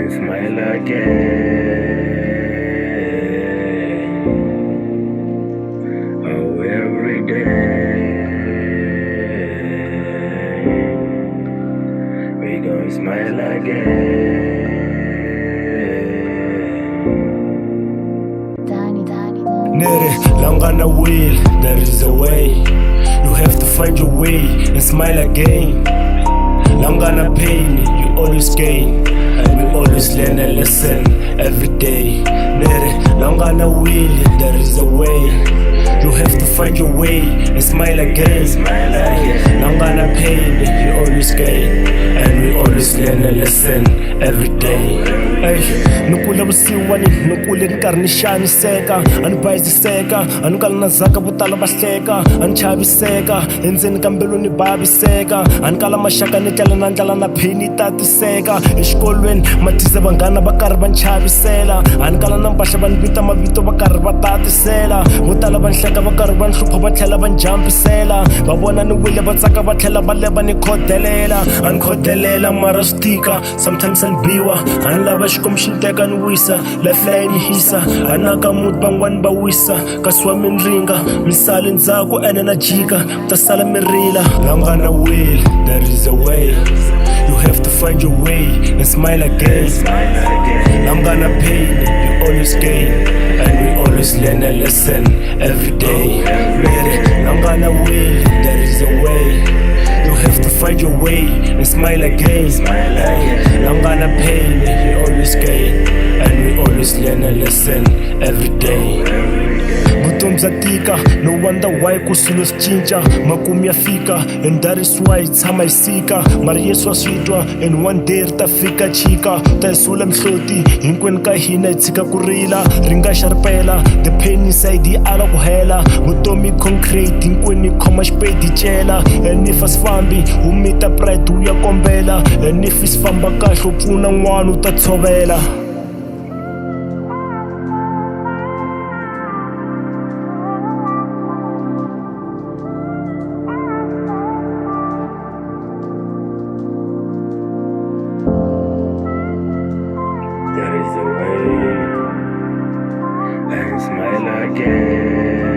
gonna smile again. Oh, every day we gonna smile again. Nere, long on the wheel, there is a way. You have to find your way and smile again. Long on the pain, you always gain. And we always learn a lesson every day. Nere, long on the wheel, there is a way. You have to find your way and smile again. Long on the pain, you always gain. And we always learn a lesson every day. Nukula vusiwani, nukule nkarhi ni xaniseka, a ni bayiziseka, a ni kala na zaka vo tala va hleka, a ni chaviseka, endzeni ka mbilu ni vaviseka, a ni kala maxaka ni tlela na ndlela na pheni yi tatiseka. Exikolweni mathize vanghana va karhi va ni chavisela, a ni kala na mpahla va ni vita mavito va karhi va tatisela, vo tala va ni hleka va karhi va ni hlupha va tlhela va ni jampisela, va vona ni wile va tsaka va tlhela va leva ni khodelela, a ni khodelela mara swi tika, sometimes a ni biwa, a ni lava xikwembu xi ni teka ni wisa, life leyi ni hisa, a naka muti van'wani va wisa, kasi wa mi ni ringa, mi sale ndzhaku ene na jika, mi ta sala mi rila. Long on the wheel, there is a way. You have to find your way and smile again. Long on the pain, you always gain, and we always learn a lesson every day. Long on the wheel, there is a way. You have to find your way and smile again. Long on the pain, you always gain, and we always learn a lesson every day. Vutomi bya tika, no wonder why ku swilo swi cinca, makumu ya fika, and that is why hi tshama hi sika, mara Yesu wa swi twa, and one day ri ta fika chika, ta hi sula mihloti, hinkwenu ka hina hi tshika ku rila, ri nga xaripela, the pain inside yi ala ku hela, vutomi concrete, hinkwenu hi khoma xipedi hi cela, and if a swi fambi, wu mita pride wu ya kombela, and if swi famba kahle u pfuna n'wana u ta tshovela. There is a way, and smile again.